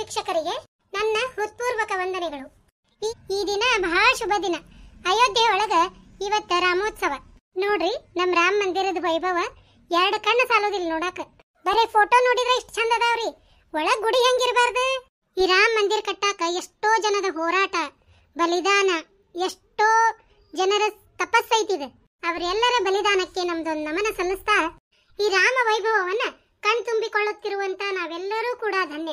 ವೀಕ್ಷಕರಿಗೆ ನನ್ನ ಹೃತ್ಪೂರ್ವಕ ವಂದನೆಗಳು. ಈ ದಿನ ಬಹಳ ಶುಭ ದಿನ. ಅಯೋಧ್ಯೆ ಒಳಗ ಇವತ್ತ ರಾಮೋತ್ಸವ ನೋಡ್ರಿ. ನಮ್ ರಾಮ ಮಂದಿರದ ವೈಭವ ಎರಡು ಕಣ್ಣು ಸಾಲೋದಿಲ್ಲ ನೋಡಾಕ. ಬರೇ ಫೋಟೋ ನೋಡಿದ್ರೆ ಇಷ್ಟ ಚಂದ ಅದಾವ್ರಿ, ಒಳಗ್ ಗುಡಿ ಹೆಂಗಿರಬಾರ್ದು. ಈ ರಾಮ ಮಂದಿರ ಕಟ್ಟಾಕ ಎಷ್ಟೋ ಜನದ ಹೋರಾಟ, ಬಲಿದಾನ, ಎಷ್ಟೋ ಜನರ ತಪಸ್ಸೈತಿದೆ. ಅವರೆಲ್ಲರ ಬಲಿದಾನಕ್ಕೆ ನಮ್ದೊಂದು ನಮನ ಸಲ್ಲಿಸ್ತಾ ಈ ರಾಮ ವೈಭವವನ್ನ ಕಣ್ತುಂಬಿಕೊಳ್ಳುತ್ತಿರುವಂತ ನಾವೆಲ್ಲರೂ ಕೂಡ ಧನ್ಯ.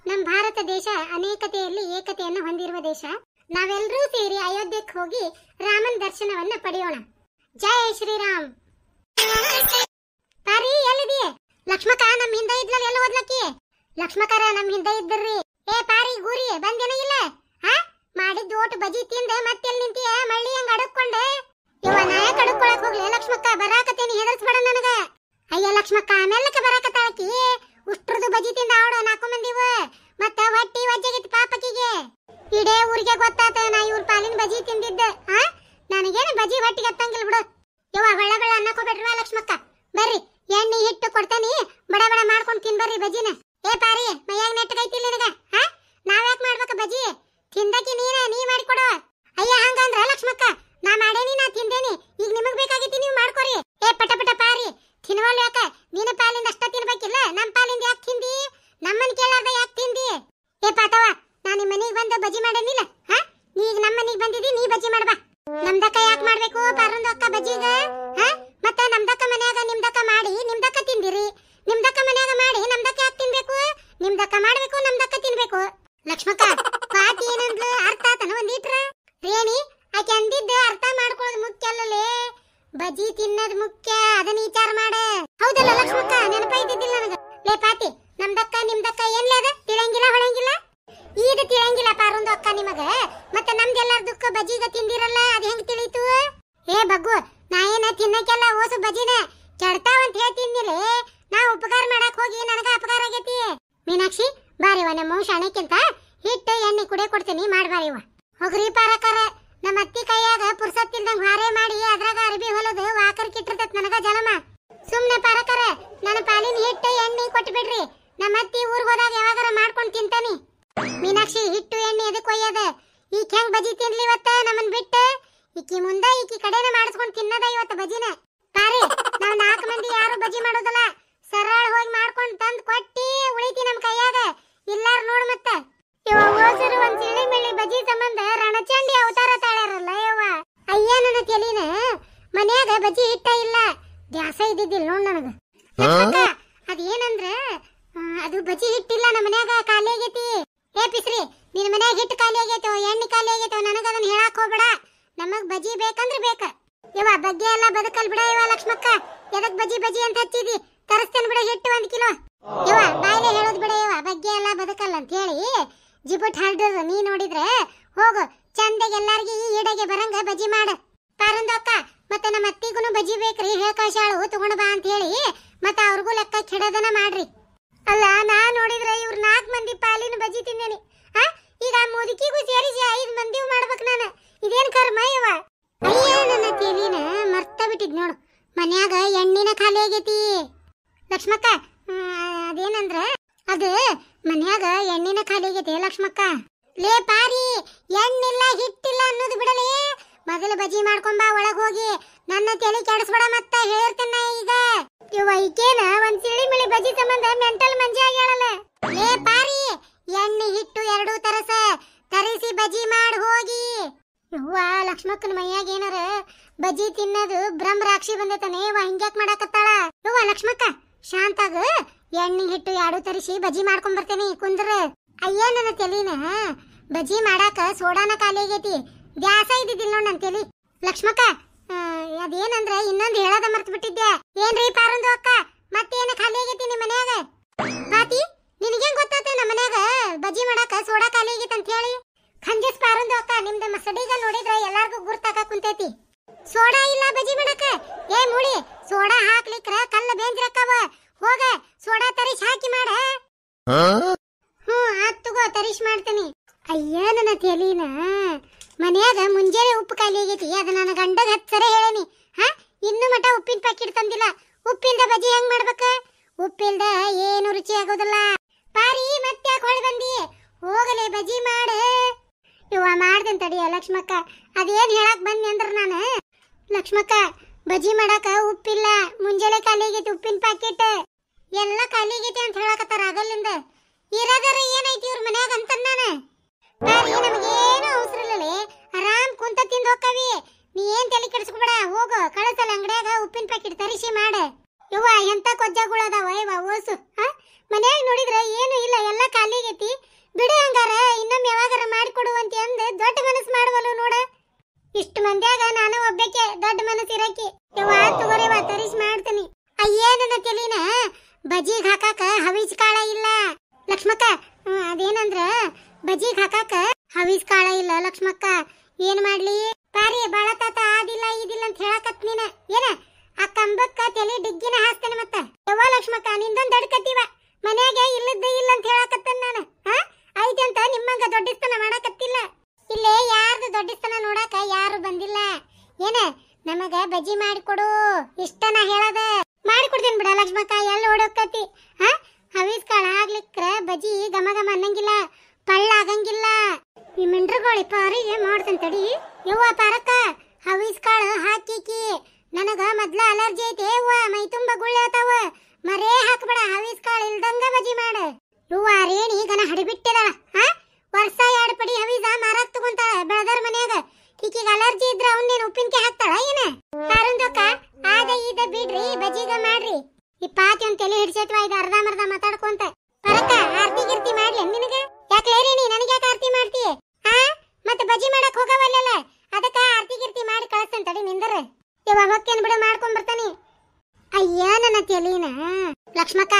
ನಮ್ಮ ಭಾರತ ದೇಶ ಅನೇಕತೆಯಲ್ಲಿ ಏಕತೆಯನ್ನು ಹೊಂದಿರುವ ದೇಶ. ನಾವೆಲ್ಲರೂ ಸೇರಿ ಅಯೋಧ್ಯಕ್ಕೆ ಹೋಗಿ ರಾಮನ ದರ್ಶನವನ್ನ ಪಡೆಯೋಣ. ಜೈ ಶ್ರೀರಾಮ್. ಪಾರಿ ಎಲ್ಲಿದೆಯೇ? ಲಕ್ಷ್ಮಕ ನಮ್ ಹಿಂದೆ ಇದ್ಲಲ್ಲ, ಎಲ್ಲ ಓದ್ಲಕ್ಕಿ? ಲಕ್ಷ್ಮಕರ ನಮ್ ಹಿಂದೆ ಇದ್ದರ್ರಿ. ಏ ಪಾರಿ ಗೂರಿ ಬಂದೇನ ಇಲ್ಲ? ಮಾಡಿದ್ದು ಓಟು ಬಜಿ ತಿಂದೆ ಮತ್ತೆಲ್ಲಿ ನಿಂತಿಯ? ಮಳ್ಳಿ ಹಂಗ ಅಡಕೊಂಡೆ. ಇವ ನಾಯಕ ಅಡಕೊಳಕ್ ಹೋಗ್ಲಿ. ಲಕ್ಷ್ಮಕ್ಕ ಬರಾಕತ್ತೇನಿ, ಹೆದರ್ಸ್ಬೇಡ ನನಗ. ಅಯ್ಯ ಲಕ್ಷ್ಮಕ್ಕ ಆಮೇಲಕ್ಕೆ ಬರಾಕತ್ತಾಳಕಿ. ಉಷ್ಟ್ರದು ಬಜಿ ತಿಂದ ಅವಳು 4 ಮಂದಿವ. ಮತ್ತ ಹೊಟ್ಟಿ ವಜ್ಜೆಗಿತ್ತು ಪಾಪಕಿಗೆ. ಇಡೇ ಊರಿಗೆ ಗೊತ್ತಾತ ನಾ ಇವ್ರ ಪಾಲಿನ ಬಜಿ ತಿಂದಿದ್ದ. ನನಗೇನು ಬಜಿ ಹೊಟ್ಟಿಗೆ ಹತ್ತಂಗಿಲ್ಲ ಬಿಡು. ಇವ ಹೊಳ್ಳ ಬೆಳ ಅನ್ನಕೋಬೇಡ್ರವ ಲಕ್ಷ್ಮಕ್ಕ. ಬರ್ರಿ ಎಣ್ಣೆ ಹಿಟ್ಟು ಕೊಡ್ತಾನಿ, ಬಡ ಬಡ ಮಾಡ್ಕೊಂಡು ತಿನ್ಬರ್ರಿ ಬಜಿನ. ಏ ಪಾರಿ ಮೈಯಾಗ ನೆಟ್ಟಗೈತಿಲ್ಲ ನಿನಗ? ನಾವ್ಯಾಕ್ ಮಾಡ್ಬೇಕ ಬಜಿ? ತಿಂದಕಿ ನೀ ಮಾಡಿಕೊಡು. ಅಯ್ಯ ಹಂಗಂದ್ರ ಲಕ್ಷ್ಮಕ್ಕ ನಾ ಮಾಡೇನಿ, ನಾ ತಿಂದೇನಿ. ಈಗ ನಿಮಗ್ ಬೇಕಾಗಿತಿ, ನೀವು ಮಾಡ್ಕೊರಿ. ಏ ಪಟ ಪಟ ಪಾರಿ ತಿನ್ವಲ್ ಯಾಕ? ನಿನ್ನ ಪಾಲಿಂದ ಅಷ್ಟ ತಿನ್ಬೇಕಿಲ್ಲ, ನಮ್ ಪಾಲಿಂದ ಯಾಕೆ ತಿಂದಿ? ನಮ್ಮನ್ ಕೇಳಾರ್ದ ಯಾಕೆ ತಿಂದಿ? ಏ ಪಾತವ ನಾ ನಿಮ್ ಮನಿಗ್ ಬಂದ ಬಜಿ ಮಾಡೇನಿಲ್ಲ. ನೀಗ ನಮ್ಮ ಮನಿಗ್ ಬಂದಿದಿ, ನೀ ಬಜಿ ಮಾಡ್ಬಾ. ನಮ್ದಕ್ಕ ಯಾಕೆ ಮಾಡ್ಬೇಕು ಪಾರಂದು ಅಕ್ಕ ಬಜಿಗ? ಮತ್ತ ನಮ್ದಕ್ಕ ಮನ್ಯಾಗ ನಿಮ್ದಕ್ಕ ಮಾಡಿ ನಿಮ್ದಕ್ಕ ತಿಂದಿರಿ. ನಿಮ್ದಕ್ಕ ಮನ್ಯಾಗ ಮಾಡಿ ನಮ್ದಕ್ಕ ಯಾಕೆ ತಿನ್ಬೇಕು? ನಿಮ್ದಕ್ಕ ಮಾಡ್ಬೇಕು, ನಮ್ದಕ್ಕ ತಿನ್ಬೇಕು. ಲಕ್ಷ್ಮಕ್ಕ ಪಾತಿ ಏನಂದ್ಲು ಅರ್ಥ ಆತನ ಒಂದಿಟ್ರ? ರೇಣಿ ಆಕೆ ಅಂದಿದ್ದ ಅರ್ಥ ಮಾಡ್ಕೊಳ್ಳೋದು ಮುಖ್ಯ ಅಲ್ಲಲೇ, ಬಜಿ ತಿನ್ನೋದು ಮುಖ್ಯ. ಅದನ್ನ ವಿಚಾರ ಮಾಡ. ಹೌದಲ್ಲ ಲಕ್ಷ್ಮಕ್ಕ? ನೆನಪೈತಿದ್ದಿಲ್ಲ ನನಗ. ಲೇ ಪಾತಿ ನಮ್ದಕ್ಕ ನಿಮ್ದಕ್ಕ ಏನ್ಲೇ ಅದ? ತಿಳಂಗಿಲ್ಲ ಹೊಳಂಗಿಲ್ಲ? ಈಗ ತಿಳಂಗಿಲ್ಲ ಪಾರೊಂದು ಅಕ್ಕ ನಿಮಗ. ಮತ್ತೆ ನಮ್ದೆಲ್ಲಾರ್ದಕ್ಕ ಬಜಿಗ ತಿಂದಿರಲ್ಲ, ಅದ್ ಹೆಂಗ್ ತಿಳಿತು? ಏ ಬಗ್ಗು ನಾ ಏನ ತಿನ್ನಕ್ಕೆಲ್ಲ ಓಸು ಬಜಿನ ಕೆಡ್ತಾವಂತ ಹೇಳ್ತಿದ್ನಿಲೇ. ನಾ ಉಪಕಾರ ಮಾಡಕ್ ಹೋಗಿ ನನಗ ಅಪಕಾರ ಆಗೈತಿ. ಮೀನಾಕ್ಷಿ ಬಾರಿವ, ನಮ್ಮ ಶಾಣಕ್ಕಿಂತ ಹಿಟ್ಟು ಎಣ್ಣೆ ಕುಡಿಯ ಕೊಡ್ತೀನಿ, ಮಾಡ್ಬಾರಿವ. ಹೋಗ್ರಿ ಪಾರಕಾರ. ನಮ್ಮ ಅತ್ತಿ ಕೈಯಾಗ ಪುರ್ಸತ್ತಿಲ್ದಂಗ್ ಹಾರೆ ಮಾಡಿ ಅದ್ರಾಗ ಅರ್ಬಿ ಹೊಲದು ವಾಕರ್ ಕಿಟ್ಟಿರ್ತೈತ್ ನನಗ ಜಲಮ. ಸುಮ್ನೆ ಪಾರಕಾರ ನನ್ನ ಪಾಲಿನ ಹಿಟ್ಟು ಎಣ್ಣೆ ಕೊಟ್ಟು ಬಿಡ್ರಿ. ನಮ್ಮ ಅತ್ತಿ ಊರ್ಗ್ ಹೋದಾಗ ಯಾವಾಗಾರ ಮಾಡ್ಕೊಂಡ್ ತಿಂತಾನಿ. ಮೀನಾಕ್ಷಿ ಹಿಟ್ಟು ಎಣ್ಣೆ ಎದಕ್ ಒಯ್ಯದ? ಈಕ್ ಹೆಂಗ್ ಬಜಿ ತಿನ್ಲಿ ಇವತ್ತ ನಮ್ಮನ್ ಬಿಟ್ಟ? ಈಕಿ ಮುಂದ ಈಕಿ ಕಡೆನ ಮಾಡಿಸ್ಕೊಂಡ್ ತಿನ್ನದ ಇವತ್ತ ಬಜಿನ. ಪಾರಿ ನಾವ್ 4 ಮಂದಿ ಯಾರು ಬಜಿ ಮಾಡೋದಲ್ಲ, ಸರಳ ಹೋಗಿ ಮಾಡ್ಕೊಂಡ್ ತಂದ್ ಕೊಟ್ಟಿ ಉಳಿತಿ ನಮ್ ಕೈಯಾಗ. ಇಲ್ಲಾರ ನೋಡ್ ಮತ್ತ. ಇವ ಹೋಸರು ಒಂದ್ ಸಿಳ್ಳಿ ಮಿಳ್ಳಿ ಬಜಿ ಸಂಬಂಧ ರಣಚಂಡಿ ಅವತಾರ ತಾಳ್ಯಾರಲ್ಲ ಯವ್ವ. ಅಯ್ಯ ನನ್ನ ತೆಲಿನ ಮನ್ಯಾಗ ಬಜಿ ಹಿಟ್ಟ ಇಲ್ಲ, ದ್ಯಾಸ ಇದ್ದಿದ್ದಿಲ್ಲ ನೋಡ್ ನನಗ. ಅದೇನಂದ್ರ ಅದು ಬಜಿ ಹಿಟ್ಟಿಲ್ಲ ನಮ್ಮ ಮನ್ಯಾಗ, ಖಾಲಿ ಆಗೈತಿ. ಏ ಪಿಸ್ರಿ ನಿನ್ ಮನ್ಯಾಗ ಹಿಟ್ಟು ಖಾಲಿ ಆಗೈತೋ ಎಣ್ಣೆ ಖಾಲಿ ಆಗೈತೋ ನನಗ ಅದನ್ನ ಹೇಳಾಕ್ ಹೋಗ್ಬೇಡ. ನಮಗ್ ಬಜಿ ಬೇಕಂದ್ರ ಬೇಕ. ಇವ ಬಗ್ಗೆ ಎಲ್ಲ ಬದುಕಲ್ ಬಿಡ. ಇವ ಲಕ್ಷ್ಮಕ್ಕ ಎದಕ್ ಬಜಿ ಬಜಿ ಅಂತ ಹಚ್ಚಿದಿ? ತರಸ್ತೇನ್ ಬಿಡ ಹಿಟ್ಟು 1 ಕಿಲೋ. ಇವ ಬಾಯ್ಲೆ ಹೇಳೋದ್ ಬಿಡ. ಇವ ಬಗ್ಗೆ ಎಲ್ಲ ಬದುಕಲ್ಲ ಅಂತ ಹೇಳಿ ಜಿಬುಟ್ ಹಲ್ದದ. ನೀ ನೋಡಿದ್ರೆ ಹೋಗು ಚಂದಗೆ ಎಲ್ಲಾರ್ಗಿ ಈ ಈಡೆಗೆ ಬರಂಗ ಬಜಿ ಮಾಡ. ಪಾರಂದು ಅಕ್ಕ ಮತ್ತೆ ನಮ್ಮ ಅತ್ತಿಗೂ ಬಜಿ ಬೇಕ್ರಿ, ಹೇಳ್ಕಳ್ಸಾಳು ತಗೊಂಡ್ ಬಾ ಅಂತ ಹೇಳಿ. ಮತ್ತ ಅವ್ರಿಗೂ ಲೆಕ್ಕ ಕೆಡದನ ಮಾಡ್ರಿ. ಅಲ್ಲ ನಾ ನೋಡಿದ್ರೆ ಇವ್ರ 4 ಮಂದಿ ಪಾಲಿನ ಬಜಿ ತಿಂದೇನಿ. ಈಗ ಮುದುಕಿಗೂ ಸೇರಿಸಿ 5 ಮಂದಿ ಮಾಡ್ಬೇಕು ನಾನು. ಇದೇನ್ ಕರ್ಮ ಇವ? ಅಯ್ಯ ನನ್ನ ತೇಲಿನ ಮರ್ತ ಬಿಟ್ಟಿದ್ ನೋಡು. ಮನ್ಯಾಗ ಎಣ್ಣಿನ ಖಾಲಿ ಆಗೈತಿ ಲಕ್ಷ್ಮಕ್ಕ. ಅದೇನಂದ್ರ ಅದು ಮನ್ಯಾಗ ಎಣ್ಣಿನ ಖಾಲಿ ಆಗೈತಿ ಲಕ್ಷ್ಮಕ್ಕ. ಲೇ ಪಾರಿ ಎಣ್ಣಿಲ್ಲ ಹಿಟ್ಟಿಲ್ಲ ಅನ್ನೋದು ಬಿಡಲೇ, ಮೊದಲು ಬಜಿ ಮಾಡ್ಕೊಂಬಾ ಒಳಗ್ ಹೋಗಿ. ನನ್ನ ತಲೆ ಕೆಡಿಸ್ಬೇಡ ಮತ್ತ ಹೇಳಿರ್ತೇನ ಈಗ. ಇವ ಈಕೇನ ಒಂದ್ ಸಿಳಿ ಮಿಳಿ ಬಜಿ ಸಂಬಂಧ ಮೆಂಟಲ್ ಮಂಜಿ ಆಗ್ಯಾಳಲ್ಲ. ಲೇ ಪಾರಿ ಎಣ್ಣೆ ಹಿಟ್ಟು 2 ತರಿಸಿ ಬಜಿ ಮಾಡ್ ಹೋಗಿ. ಇವ್ವ ಲಕ್ಷ್ಮಕ್ಕನ ಮೈಯಾಗ ಏನಾರ ಬಜಿ ತಿನ್ನೋದು ಬ್ರಹ್ಮ ರಾಕ್ಷಿ ಬಂದೈತಾನೆ. ಇವ ಹಿಂಗ್ಯಾಕ್ ಮಾಡಾಕತ್ತಾಳ? ಇವ್ವ ಲಕ್ಷ್ಮಕ್ಕ ಶಾಂತಾಗ ಎಣ್ಣೆ ಹಿಟ್ಟು 2 ತರಿಸಿ ಬಜಿ ಮಾಡ್ಕೊಂಡ್ ಬರ್ತೇನಿ, ಕುಂದ್ರ. ಅಯ್ಯ ನನ್ನ ತೆಲಿನ ಬಜಿ ಮಾಡಾಕ ಸೋಡಾನ ಖಾಲಿ ಆಗೈತಿ, ದ್ಯಾಸ ಇದ್ದಿದ್ದಿಲ್ಲ ನೋಡ್ ನನ್ ತೆಲಿ. ಲಕ್ಷ್ಮಕ್ಕ ಅದೇನಂದ್ರ ಇನ್ನೊಂದು ಹೇಳದ ಮರ್ತು ಬಿಟ್ಟಿದ್ದೆ. ಏನ್ರಿ ಪಾರಂದು ಅಕ್ಕ ಮತ್ತೇನ ಖಾಲಿ ಆಗೈತಿ ನಿಮ್ ಮನ್ಯಾಗ? ಪಾತಿ ನಿನಗೇನ್ ಗೊತ್ತಾತ ನಮ್ಮ ಮನ್ಯಾಗ ಬಜಿ ಮಾಡಾಕ ಸೋಡಾ ಖಾಲಿ ಆಗೈತಿ ಅಂತ ಹೇಳಿ? ಖಂಜಸ್ ಪಾರಂದು ಅಕ್ಕ ನಿಮ್ದ ಮಸಡಿಗ ನೋಡಿದ್ರ ಎಲ್ಲಾರ್ಗೂ ಗುರ್ತಾಕ ಕುಂತೈತಿ. ಸೋಡಾ ಇಲ್ಲ ಬಜಿ ಮಾಡಾಕ? ಏ ಮುಳಿ ಸೋಡಾ ಹಾಕ್ಲಿಕ್ರ ಕಲ್ಲ ಬೇಂದ್ರಕ್ಕವ. ಹೋಗ ಸೋಡಾ ತರಿಸಿ ಹಾಕಿ ಮಾಡ. ಆತ್ಗೋ ತರಿಸಿ ಮಾಡ್ತೀನಿ. ಅಯ್ಯ ನನ್ನ ತೆಲಿನ ಮನ್ಯಾಗ ಮುಂಜಾನೆ ಉಪ್ಪು ಖಾಲಿ ಆಗೈತಿ, ಅದ ನನ್ನ ಗಂಡಗ 10 ಸರಿ ಹೇಳೇನಿ. ಇನ್ನು ಮಟ ಉಪ್ಪಿನ ಪ್ಯಾಕೆಟ್ ತಂದಿಲ್ಲ. ಉಪ್ಪಿಂದ ಬಜಿ ಹೆಂಗ್ ಮಾಡ್ಬೇಕ? ಉಪ್ಪಿಲ್ದ ಏನು ರುಚಿ ಆಗೋದಿಲ್ಲ. ಪಾರಿ ಮತ್ತೆ ಯಾಕೆ ಹೊಳೆ ಬಂದಿ? ತಡಿಯ ಲಕ್ಷ್ಮಕ್ಕ. ಅದೇನ್ ಹೇಳಕ್ ಬಂದಿ ಅಂದ್ರ ನಾನು ಲಕ್ಷ್ಮಕ್ಕ ಬಜಿ ಮಾಡಾಕ ಉಪ್ಪಿಲ್ಲ. ಮುಂಜಾನೆ ಖಾಲಿಗೈತಿ ಉಪ್ಪಿನ ಪ್ಯಾಕೆಟ್ ಎಲ್ಲ ಖಾಲಿಗೈತಿ ಅಂತ ಹೇಳಕತ್ತಾರ ಆಗಲ್ಲಿಂದ. ಇರೋದರ ಏನೈತಿ ಇವ್ರ ಮನ್ಯಾಗ ಅಂತ ನಾನು ಬಾರಿ ನಮಗೇನು ಅವಸರ ಇಲ್ಲ. ಆರಾಮ್ ಕುಂತ ತಿಂದು ಹೋಕ್ಕವಿ. ನೀ ಏನ್ ತಲೆ ಕೆಡಿಸ್ಕೊಬೇಡ. ಹೋಗು ಕಳಸಲ್ಲ ಅಂಗಡಿಯಾಗ ಉಪ್ಪಿನ ಪ್ಯಾಕೆಟ್ ತರಿಸಿ ಮಾಡ. ಯವ್ವ ಎಂತ ಕೊಜ್ಜಾಗುಳದಾವ ಯವ್ವ ಓಸು. ಮನ್ಯಾಗ ನೋಡಿದ್ರ ಏನು ಇಲ್ಲ, ಎಲ್ಲ ಖಾಲಿಗೈತಿ. ಬಿಡು ಹಂಗಾರ ಇನ್ನೊಮ್ಮೆ ಯಾವಾಗಾರ ಮಾಡಿಕೊಡುವಂತೆ ಅಂದ್ ದೊಡ್ಡ ಮನಸ್ಸು ಮಾಡುವಲ್ಲ ನೋಡ. ಇಷ್ಟು ಮಂದ್ಯಾಗ ನಾನು ಒಬ್ಬಕ್ಕೆ ದೊಡ್ಡ ಮನಸ್ಸು ಇರಕಿ. ಯವ್ವ ತಗೋರಿವ ತರಿಸಿ ಮಾಡ್ತೀನಿ. ಅಯ್ಯೇನ ತಲಿನ ಬಜಿಗ್ ಹಾಕಾಕ ಹವಿಜ್ ಕಾಳ ಇಲ್ಲ ಲಕ್ಷ್ಮಕ್ಕ. ಅದೇನಂದ್ರ ಬಜಿಗ್ ಹಾಕಾಕ ಹವಿಜ್ ಕಾಳ ಇಲ್ಲ ಲಕ್ಷ್ಮಕ್ಕ. ಏನ್ ಮಾಡ್ಲಿ ಪಾರಿ ಬಾಳ ತಾತ ಆದಿಲ್ಲ ಇದಿಲ್ಲ ಅಂತ ಹೇಳಕತ್ ನೀನ. ಏನ ಆ ಕಂಬಕ್ಕ ತಲೆ ಡಿಗ್ಗಿನ ಹಾಸ್ತೇನೆ ಮತ್ತ. ಯವ್ವ ಲಕ್ಷ್ಮಕ್ಕ ನಿಂದೊಂದ್ ದಡ್ಕತ್ತೀವ. ಮನ್ಯಾಗ ಇಲ್ಲದ್ದ ಇಲ್ಲ ಅಂತ ಹೇಳಕತ್ತೇನೆ ನಾನು. ಐತಿ ಅಂತ ನಿಮ್ಮಂಗ ದೊಡ್ಡಿಸ್ತನ ಮಾಡಕತ್ತಿಲ್ಲ. ಇಲ್ಲೇ ಯಾರ್ದು ದೊಡ್ಡಿಸ್ತನ ನೋಡಾಕ ಯಾರು ಬಂದಿಲ್ಲ. ಏನ ನಮಗ ಬಜಿ ಮಾಡಿಕೊಡು ಇಷ್ಟನ ಹೇಳದ. ಮಾಡಿಕೊಡ್ತೇನೆ ಬಿಡ ಲಕ್ಷ್ಮಕ್ಕ. ಎಲ್ಲ ಓಡೋಕತಿ. ಹವೀಸ್ ಕಾಳ ಆಗ್ಲಿಕ್ರ ಬಜಿ ಘಮ ಘಮ ಅನ್ನಂಗಿಲ್ಲ, ಪಳ್ಳ ಆಗಂಗಿಲ್ಲ. ಈ ಮಿಂಡ್ರಗೋಳಿ ಪಾರಿಗೆ ಮಾಡ್ತೇನೆ ತಡಿ. ಯವ್ವ ಪಾರಕ್ಕ ಹವೀಸ್ ಕಾಳು ಹಾಕಿಕಿ. ನನಗ ಮೊದ್ಲ ಅಲರ್ಜಿ ಐತಿ ಯವ್ವ. ಮೈ ತುಂಬಾ ಗುಳ್ಳೆ ಆತಾವ. ಮರೇ ಹಾಕ್ಬೇಡ. ಹವೀಸ್ ಕಾಳು ಇಲ್ದಂಗ ಬಜಿ ಮಾಡ. ಯವ್ವ ರೇಣಿ ಗನ ಹಡಿಬಿಟ್ಟಿದಾಳ. ವರ್ಷ 2 ಪಡಿ ಹವೀಸ ಮಾರಾಕ್ ತಗೊಂತಾಳ ಬೆಳದರ ಮನ್ಯಾಗ. ಈಕಿಗ ಅಲರ್ಜಿ ಇದ್ರ ಅವನ್ನೇನು ಉಪ್ಪಿನಕಾಯಿ ಹಾಕ್ತಾಳ ಏನ? ಕಾರುಂದಕ್ಕ ಆದ ಈದ ಬಿಡ್ರಿ ಬಜಿಗ ಮಾಡ್ರಿ. ಈ ಪಾತಿ ಒಂದ್ ತಲೆ ಹಿಡ್ಸೈತ್ವ. ಇದು ಅರ್ಧ ಮರ್ಧ ಮಾತಾಡ್ಕೊಂತ. ಪರಕ್ಕ ಆರ್ತಿ ಗಿರ್ತಿ ಮಾಡ್ಲಿ ನಿನಗ? ಯಾಕೆ ರೇಣಿ ನನಗೆ ಯಾಕೆ ಆರ್ತಿ ಮಾಡ್ತಿ? ಮತ್ತೆ ಬಜಿ ಮಾಡಕ್ ಹೋಗವಲ್ಲ ಅದಕ್ಕ ಆರ್ತಿ ಗಿರ್ತಿ ಮಾಡಿ ಕಳಿಸ್ತೇನೆ ತಡಿ ನಿಂದರ. ಯವ್ವ ಹೊಕ್ಕೇನ್ ಬಿಡು ಮಾಡ್ಕೊಂಡ್ ಬರ್ತಾನಿ. ಅಯ್ಯ ನನ್ನ ತೆಲಿನ ಲಕ್ಷ್ಮಕ್ಕ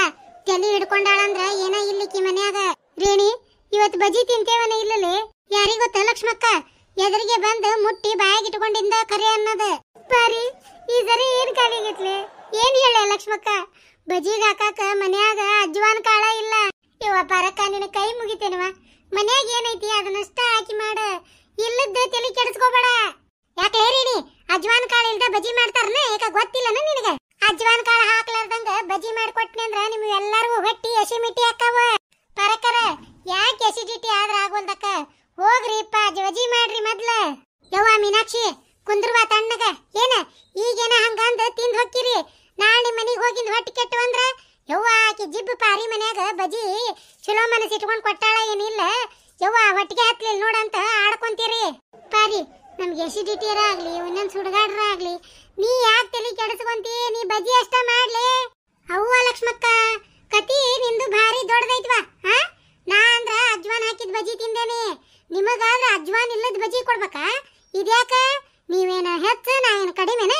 ತಲೆ ಹಿಡ್ಕೊಂಡಾಳಂದ್ರ ಏನ ಇಲ್ಲಿಕ್ಕಿ ಮನ್ಯಾಗ. ರೇಣಿ ಇವತ್ತು ಬಜಿ ತಿಂತೇವನ ಇಲ್ಲಲೇ ಯಾರಿಗ ಗೊತ್ತ ಲಕ್ಷ್ಮಕ್ಕ. ಎದುರಿಗೆ ಬಂದು ಮುಟ್ಟಿ ಬಾಯಾಗ ಇಟ್ಕೊಂಡಿಂದ ಕರೆ ಅನ್ನೋದು. ಬಾರಿ ಈ ಸರಿ ಏನ್ ಕಾಲಿಗತ್ಲೆ ಏನ್ ಹೇಳ ಲಕ್ಷ್ಮಕ್ಕ. ಬಜಿಗ್ ಹಾಕಾಕ ಮನ್ಯಾಗ ಅಜ್ವಾನ್ ಕಾಳ ಇಲ್ಲ. ಇವ ಪರಕ್ಕ ನಿನ್ನ ಕೈ ಮುಗಿತೇನವ. ಮನ್ಯಾಗ ಏನೈತಿ ಅದನ್ನಷ್ಟ ಹಾಕಿ ಮಾಡ. ಇಲ್ಲದ ತಲೆ ಕೆಡಿಸ್ಕೋಬೇಡ. ಯಾಕೆ ರೇಣಿ ಅಜ್ವಾನ್ ಕಾಳ ಇಲ್ದ ಬಜಿ ಮಾಡ್ತಾರನ? ಯಾಕ ಗೊತ್ತಿಲ್ಲನ ನಿನಗ? ಅಜ್ವಾನ್ ಕಾಳ ಹಾಕ್ಲಾರ್ದಂಗ ಬಜಿ ಮಾಡ್ಕೊಟ್ನಿ ಅಂದ್ರ ನಿಮ್ಗೆ ಎಲ್ಲಾರು ಹೊಟ್ಟಿ ಎಸಿಮಿಟಿ ಹಾಕವ. ಪರಕರ ಯಾಕೆ ಎಸಿಡಿಟಿ ಆದ್ರ ಆಗೋಲ್ದಕ್ಕ. ಹೋಗ್ರಿಪ್ಪ ಬಜಿ ಮಾಡ್ರಿ ಮೊದ್ಲ. ಯವ್ವ ಮೀನಾಕ್ಷಿ ಕುಂದ್ರವ ತಣ್ಣಗ. ಏನ ಈಗೇನ ಹಂಗಂದ ತಿಂದ್ ಹೊಕ್ಕಿರಿ. ನಾಳೆ ನಿಮ್ ಮನಿಗ್ ಹೋಗಿಂದ ಹೊಟ್ಟಿ ಕೆಟ್ಟು ಅಂದ್ರ ಯವ್ವ ಆಕಿ ಜಿಬ್ಬು ಪಾರಿ ಮನ್ಯಾಗ ಬಜಿ ಚಲೋ ಮನಸ್ಸು ಇಟ್ಕೊಂಡ್ ಕೊಟ್ಟಾಳ ಏನಿಲ್ಲ. ಯವ್ವ ಹೊಟ್ಟಿಗೆ ಹತ್ಲಿಲ್ಲ ನೋಡಂತ ಆಡ್ಕೊಂತೀರಿ. ಪಾರಿ ನಮ್ಗೆ ಎಸಿಡಿಟಿ ಆಗ್ಲಿ ಒಂದೊಂದ್ ಸುಡ್ಗಾಡ್ರ ಆಗ್ಲಿ ನೀ ಯಾಕೆ ತಲೆ ಕೆಡಿಸ್ಕೊಂತಿ? ನೀ ಬಜಿ ಅಷ್ಟ ಮಾಡ್ಲಿ. ಅವ್ವ ಲಕ್ಷ್ಮಕ್ಕ ಕತಿ ನಿಂದು ಭಾರಿ ದೊಡ್ಡದೈತ್ವಾ. ನಾ ಅಂದ್ರ ಅಜ್ವಾನ್ ಹಾಕಿದ್ ಬಜಿ ತಿಂದೇನಿ. ನಿಮಗಾದ್ರ ಅಜ್ವಾನ್ ಇಲ್ಲದ ಬಜಿ ಕೊಡ್ಬೇಕಾ? ಇದ್ಯಾಕ ನೀವೇನ ಹೆಚ್ಚ ನಾ ಏನ್ ಕಡಿಮೆನ?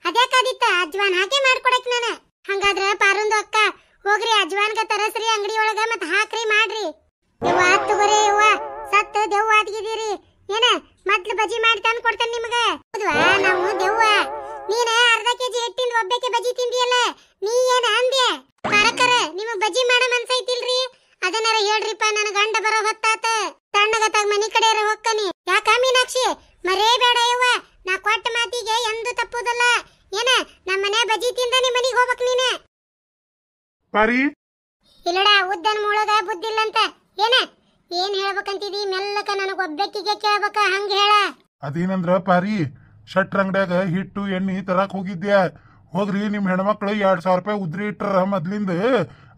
ಅದ್ಯಾಕಾದಿತ್ತ ಅಜ್ವಾನ್ ಹಾಕಿ ಮಾಡ್ಕೊಡಕ್ ನಾನು. ಹಂಗಾದ್ರ ಪಾರೊಂದು ಅಕ್ಕ ಹೋಗ್ರಿ ಅಜ್ವಾನ್ಗ ತರಸ್ರಿ ಅಂಗಡಿ ಒಳಗ ಮತ್ ಹಾಕ್ರಿ ಮಾಡ್ರಿ. ಯವ್ವ ತಗೋರಿ ಯವ್ವ ಸತ್ ದೆವ್ವ ಆದ್ಗಿದೀರಿ. ಏನ ಮೊದ್ಲು ಬಜಿ ಮಾಡಿ ತಂದ್ ಕೊಡ್ತೇನೆ ನಿಮಗ. ಹೌದ್ವಾ ನಾವು ದೆವ್ವ. ನೀನ ಅರ್ಧ ಕೆಜಿ ಹಿಟ್ಟಿಂದ ಒಬ್ಬಕ್ಕೆ ಬಜಿ ತಿಂದಿಯಲ್ಲ ನೀ ಏನ ಅಂದ್ಯ? ಪರಕರ ನಿಮಗ್ ಬಜಿ ಮಾಡೋ ಮನ್ಸೈತಿಲ್ರಿ? ಅದನ್ನಾರ ಹೇಳ್ರಿಪ್ಪ. ನನ್ ಗಂಡ ಬರೋ ಹೊತ್ತಾತ. ತಣ್ಣಗತ್ತಾಗ ಮನಿ ಕಡೆಯರ ಹೊಕ್ಕನಿ. ಯಾಕ ಮೀನಾಕ್ಷಿ ಮರೇಬೇಡ ಯವ್ವ. ನಾ ಕೊಟ್ಟ ಮಾತಿಗೆ ಎಂದು ತಪ್ಪುದಲ್ಲ. ಏನ ನಮ್ಮನೆ ಬಜಿ ತಿಂದ ನಿಮ್ ಮನಿಗ್ ಹೋಗ್ಬೇಕ್ ನೀನ. ಪಾರಿ ಇಲ್ಲಡ ಉದ್ದನ್ ಮುಳಗ ಬುದ್ಧಿಲ್ಲಂತ. ಏನ ಏನ್ ಹೇಳ್ಬೇಕಂತಿದಿ? ಮೆಲ್ಲಕ ನನಗ ಒಬ್ಬಕ್ಕಿಗೆ ಕೇಳ್ಬೇಕ ಹಂಗ ಹೇಳ. ಅದೇನಂದ್ರ ಪಾರಿ ಶಟ್ರ ಅಂಗಡ್ಯಾಗ ಹಿಟ್ಟು ಎಣ್ಣಿ ತರಾಕ್ ಹೋಗಿದ್ಯಾ. ಹೋಗ್ರಿ ನಿಮ್ ಹೆಣ್ಮಕ್ಳು 2000 ರೂಪಾಯಿ ಉದ್ರಿ ಇಟ್ರ ಮೊದ್ಲಿಂದ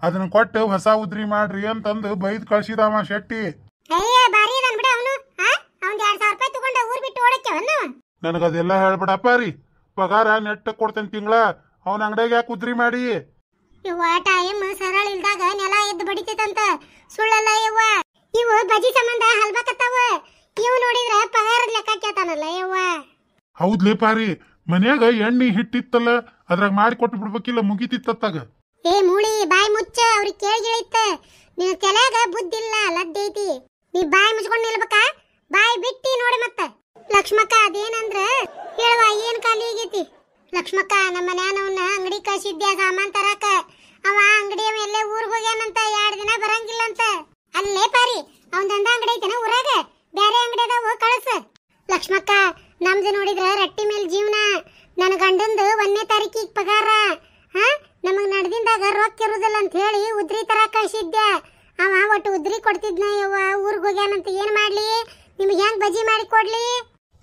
ಅದನ್ನ ಕೊಟ್ಟು ಹೊಸ ಉದ್ರಿ ಮಾಡ್ರಿ ಅಂತಂದು ಬೈದ್ ಕಳ್ಸಿದವ ಶೆಟ್ಟಿ. ಅಯ್ಯ ಬಾರಿ ಅದನ್ ಬಿಡ ಅವನು. ಅವ್ನ್ 2000 ರೂಪಾಯಿ ತಗೊಂಡ ಊರ್ ಬಿಟ್ಟು ಓಡಕ್ಕೆವನ್ನ. ನನಗದೆಲ್ಲ ಹೇಳ್ಬೇಡ ಪಾರಿ. ಪಗಾರ ನೆಟ್ಟ ಕೊಡ್ತೇನೆ ತಿಂಗಳ. ಅವನ ಅಂಗಡ್ಯಾಗ ಯಾಕೆ ಉದ್ರಿ ಮಾಡಿ? ಇವ ಟೈಮ್ ಸರಳ ಇಲ್ದಾಗ ನೆಲ ಎದ್ದು ಬಡಿತೈತಂತ ಸುಳ್ಳಲ್ಲ ಯವ್ವ. ಇವು ಬಜಿ ಸಂಬಂಧ ಹಲ್ಬಕತ್ತಾವ. ಇವ್ ನೋಡಿದ್ರ ಪಗಾರದ ಲೆಕ್ಕ ಕೇಳ್ತಾನಲ್ಲ ಯವ್ವ. ಹೌದ್ಲೇ ಪಾರಿ ಮನ್ಯಾಗ ಎಣ್ಣಿ ಹಿಟ್ಟಿತ್ತಲ್ಲ ಅದ್ರಾಗ ಮಾಡಿ ಕೊಟ್ಟು ಬಿಡ್ಬೇಕಿಲ್ಲ ಮುಗಿತಿತ್ತಾಗ. ಏ ಮೂಳಿ ಬಾಯಿ ಮುಚ್ಚ. ಅವ್ರಿಗೆ ಕೇಳಿಗಿಳಿತ. ನಿನ್ನ ತಲೆಯಾಗ ಬುದ್ಧಿಲ್ಲ ಲಡ್ಡೈತಿ. ನೀ ಬಾಯಿ ಮುಚ್ಕೊಂಡ್ ನಿಲ್ಬೇಕಾ? ಬಾಯಿ ಬಿಟ್ಟಿ ನೋಡಿ ಮತ್ತ. ಲಕ್ಷ್ಮಕ್ಕ ಅದೇನಂದ್ರ ಹೇಳುವ ಏನ್ ಖಾಲಿ ಆಗೈತಿ? ಲಕ್ಷ್ಮಕ್ಕ ನಮ್ಮ ಮನ್ಯಾನವನ್ನ ಅಂಗಡಿ ಕಳ್ಸಿದ್ಯಾ ಸಾಮಾನ್ ತರಾಕ. ಅವ ಅಂಗಡಿ ಎಲ್ಲೇ ಊರ್ಗ್ ಹೋಗ್ಯಾನಂತ 2 ದಿನ ಬರಂಗಿಲ್ಲ ಅಂತ. ಅಲ್ಲೇ ಪಾರಿ ಅವನದೊಂದ ಅಂಗಡಿ ಐತನ ಊರಾಗ? ಬೇರೆ ಅಂಗಡಿ ಅದಾವ ಕಳ್ಸ. ಲಕ್ಷ್ಮಕ್ಕ ನಮ್ದು ನೋಡಿದ್ರ ರಟ್ಟಿ ಮೇಲ್ ಜೀವನ. ನನ್ನ ಗಂಡಂದು 1ನೇ ತಾರೀಕಿಗೆ ಪಗಾರ. ನಮಗ್ ನಡ್ದಿಂದಾಗ ರೊಕ್ಕ ಇರುದಿಲ್ಲ ಅಂತ ಹೇಳಿ ಉದ್ರಿ ತರ ಕಳ್ಸಿದ್ದೆ. ಅವ ಒಟ್ಟು ಉದ್ರಿ ಕೊಡ್ತಿದ್ನ ಯವ್ವ. ಊರ್ಗ್ ಹೋಗ್ಯಾನಂತ ಏನ್ ಮಾಡ್ಲಿ? ನಿಮ್ಗೆ ಹೆಂಗ್ ಬಜ್ಜಿ ಮಾಡಿ ಕೊಡ್ಲಿ?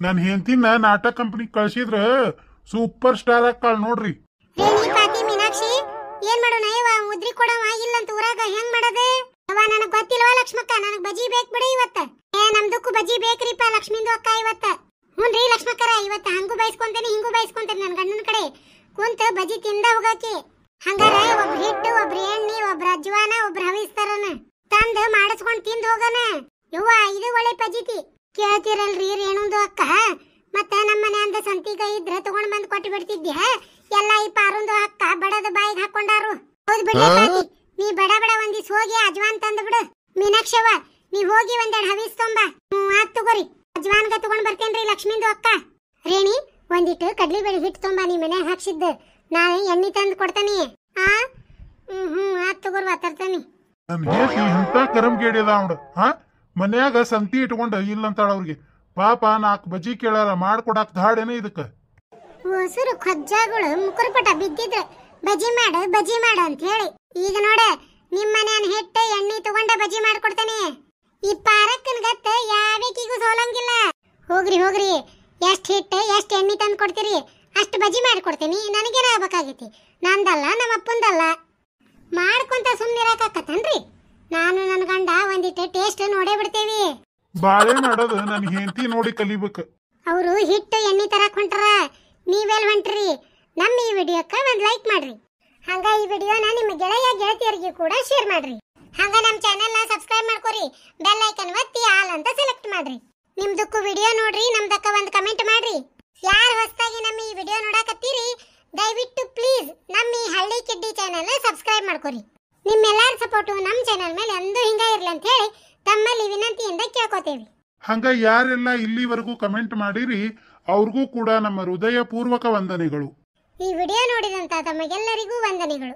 ನನ್ ಹೆಂಡತಿನ ನಾಟಕ ಕಂಪನಿ ಕಳ್ಸಿದ್ರ ಸೂಪರ್ ಸ್ಟಾರ್ ಆಕಾಳ್ ನೋಡ್ರಿ. ರೇಣಿ ಪಾತಿ ಮೀನಾಕ್ಷಿ ಏನ್ ಮಾಡೋಣ ಯವ್ವ, ಉದ್ರಿ ಕೊಡವ ಇಲ್ಲ ಅಂತ ಊರಾಗ ಹೆಂಗ್ ಮಾಡದೆ? ಯವ್ವ ನನಗ್ ಗೊತ್ತಿಲ್ವಾ ಲಕ್ಷ್ಮಕ್ಕ, ನನಗ್ ಬಜ್ಜಿ ಬೇಕ್ ಬಿಡಿ ಇವತ್ತ. ನಮ್ದಕ್ಕೂ ಬಜ್ಜಿ ಬೇಕ್ರಿಪ್ಪ ಲಕ್ಷ್ಮಿಂದು ಅಕ್ಕ ಇವತ್ತ. ಹುನ್ರಿ ಲಕ್ಷ್ಮಕ್ಕರ, ಇವತ್ತ ಹಂಗೂ ಬಯಸ್ಕೊಂತೇನೆ ಹಿಂಗೂ ಬಯಸ್ಕೊಂತೇನೆ. ನನ್ ಗಂಡನ ಕಡೆ ಕುಂತ ಬಜ್ಜಿ ತಿಂದ ಹೋಗಾಕಿ. ಹಂಗಾರ ಒಬ್ರು ಹಿಟ್ಟು, ಒಬ್ರು ಎಣ್ಣಿ, ಒಬ್ರು ಅಜ್ವಾನ, ಒಬ್ರು ಹವಿಸ್ತಾರನ ತಂದ ಮಾಡಿಸ್ಕೊಂಡ್ ತಿಂದ್ ಹೋಗನ. ಯವ್ವ ಇದು ಒಳ್ಳೆ ಪಜಿತಿ. ಕೇಳ್ತಿರಲ್ರಿ ರೇಣುಂದು ಅಕ್ಕ, ಮತ್ತ ನಮ್ಮ ಮನೆ ಅಂದ ಸಂತಿಗ ಇದ್ರ ತಗೊಂಡ್ ಬಂದ್ ಕೊಟ್ಟು ಬಿಡ್ತಿದ್ಯ. ಎಲ್ಲ ಈ ಪಾರುಂದು ಅಕ್ಕ ಬಡದ ಬಾಯಿಗೆ ಹಾಕೊಂಡಾರು. ಹೌದ್ ಬಿಡ್ಲಿ ಪಾತಿ, ನೀ ಬಡ ಬಡ ಒಂದಿಸ್ ಹೋಗಿ ಅಜ್ವಾನ್ ತಂದ್ ಬಿಡು. ಮೀನಾಕ್ಷವ ನೀ ಹೋಗಿ ಒಂದೆರಡು ಹವಿಸ್ ತೊಂಬ. ಆತ್ ತಗೋರಿ, ಅಜ್ವಾನ್ಗ ತಗೊಂಡ್ ಬರ್ತೇನ್ರಿ ಲಕ್ಷ್ಮಿಂದು ಅಕ್ಕ. ರೇಣಿ ಒಂದಿಟ್ಟು ಕಡ್ಲಿ ಬೇಳೆ ಹಿಟ್ಟು ತೊಂಬ, ನೀ ಮನ್ಯಾಗ ಹಾಕ್ಸಿದ್ದ. ನಾನು ಎಣ್ಣಿ ತಂದು ಕೊಡ್ತಾನಿ. ಆತ್ ತಗೋರ್ವಾ ತರ್ತಾನಿ. ನನ್ ಹೇಸಿ ಇಂತ ಕರಮ್ಗೇಡಿ ಅದ ಅವ್ಡ. ಮನ್ಯಾಗ ಸಂತಿ ಇಟ್ಕೊಂಡ ಇಲ್ಲಂತಾಳ ಅವ್ರಿಗೆ. ಪಾಪ 4 ಬಜ್ಜಿ ಕೇಳಾರ ಮಾಡ್ಕೊಡಾಕ್ ಧಾಡೇನ ಇದಕ್ಕ. ಹೊಸರು ಖಜ್ಜಾಗಳು ಮುಕುರ್ಪಟ ಬಿದ್ದಿದ್ರ ಬಜ್ಜಿ ಮಾಡ ಅಂತ ಹೇಳಿ. ಈಗ ನೋಡ ನಿಮ್ ಮನ್ಯಾನ ಹಿಟ್ಟ ಎಣ್ಣಿ ತಗೊಂಡ ಬಜ್ಜಿ ಮಾಡ್ಕೊಡ್ತಾನೆ. ಈ ಪಾರಕ್ಕನ ಗತ್ತ ಯಾವೇಕಿಗೂ ಸೋಲಂಗಿಲ್ಲ. ಹೋಗ್ರಿ ಎಷ್ಟ್ ಹಿಟ್ಟ ಎಷ್ಟ್ ಎಣ್ಣಿ ತಂದು ಕೊಡ್ತೀರಿ ಅಷ್ಟ್ ಬಜ್ಜಿ ಮಾಡ್ಕೊಡ್ತೀನಿ. ನನಗೇನ ಆಗ್ಬೇಕಾಗೈತಿ, ನಂದಲ್ಲ ನಮ್ಮ ಅಪ್ಪಂದಲ್ಲ. ಮಾಡ್ಕೊಂತ ಸುಮ್ನಿರಾಕತ್ತನ್ರಿ. ನಾನು ನನ್ ಗಂಡ ಒಂದಿಟ್ಟು ಟೇಸ್ಟ್ ನೋಡೇ ಬಿಡ್ತೇವಿ. ಬಾಳೆ ಮಾಡೋದು ನನ್ ಹೆಂಡತಿ ನೋಡಿ ಕಲಿಬೇಕ. ಅವರು ಹಿಟ್ಟು ಎಣ್ಣಿ ತರಕ್ ಹೊಂಟ್ರ, ನೀವೆಲ್ ಹೊಂಟ್ರಿ? ನಮ್ಮ ಈ ವಿಡಿಯೋಕ್ಕ ಒಂದ್ ಲೈಕ್ ಮಾಡ್ರಿ. ಹಂಗ ಈ ವಿಡಿಯೋನ ನಿಮ್ಮ ಗೆಳೆಯ ಗೆಳತಿಯರಿಗೆ ಕೂಡ ಶೇರ್ ಮಾಡ್ರಿ. ಹಂಗ ನಮ್ಮ ಚಾನೆಲ್ ನ ಸಬ್ಸ್ಕ್ರೈಬ್ ಮಾಡ್ಕೊರಿ, ಬೆಲ್ ಐಕನ್ ಒತ್ತಿ ಆಲ್ ಅಂತ ಸೆಲೆಕ್ಟ್ ಮಾಡ್ರಿ. ನಿಮ್ದಕ್ಕೂ ವಿಡಿಯೋ ನೋಡ್ರಿ, ನಮ್ದಕ್ಕ ಒಂದ್ ಕಮೆಂಟ್ ಮಾಡ್ರಿ. ಯಾರು ಹೊಸದಾಗಿ ನಮ್ಮ ಈ ವಿಡಿಯೋ ನೋಡಕತ್ತೀರಿ ದಯವಿಟ್ಟು ಪ್ಲೀಸ್ ನಮ್ಮ ಈ ಹಳ್ಳಿ ಕಿಡ್ಡಿ ಚಾನೆಲ್ ಸಬ್ಸ್ಕ್ರೈಬ್ ಮಾಡ್ಕೊರಿ. ನಿಮ್ಮೆಲ್ಲಾರ ಸಪೋರ್ಟು ನಮ್ಮ ಚಾನೆಲ್ ಮೇಲೆ ಎಂದೂ ಹಿಂಗ ಇರ್ಲಿ ಅಂತ ಹೇಳಿ ತಮ್ಮಲ್ಲಿ ವಿನಂತಿಯಿಂದ ಕೇಳ್ಕೊತೇವಿ. ಹಂಗ ಯಾರೆಲ್ಲ ಇಲ್ಲಿವರೆಗೂ ಕಮೆಂಟ್ ಮಾಡಿರಿ ಅವ್ರಿಗೂ ಕೂಡ ನಮ್ಮ ಹೃದಯ ಪೂರ್ವಕ ವಂದನೆಗಳು. ಈ ವಿಡಿಯೋ ನೋಡಿದಂತ ತಮಗೆಲ್ಲರಿಗೂ ವಂದನೆಗಳು.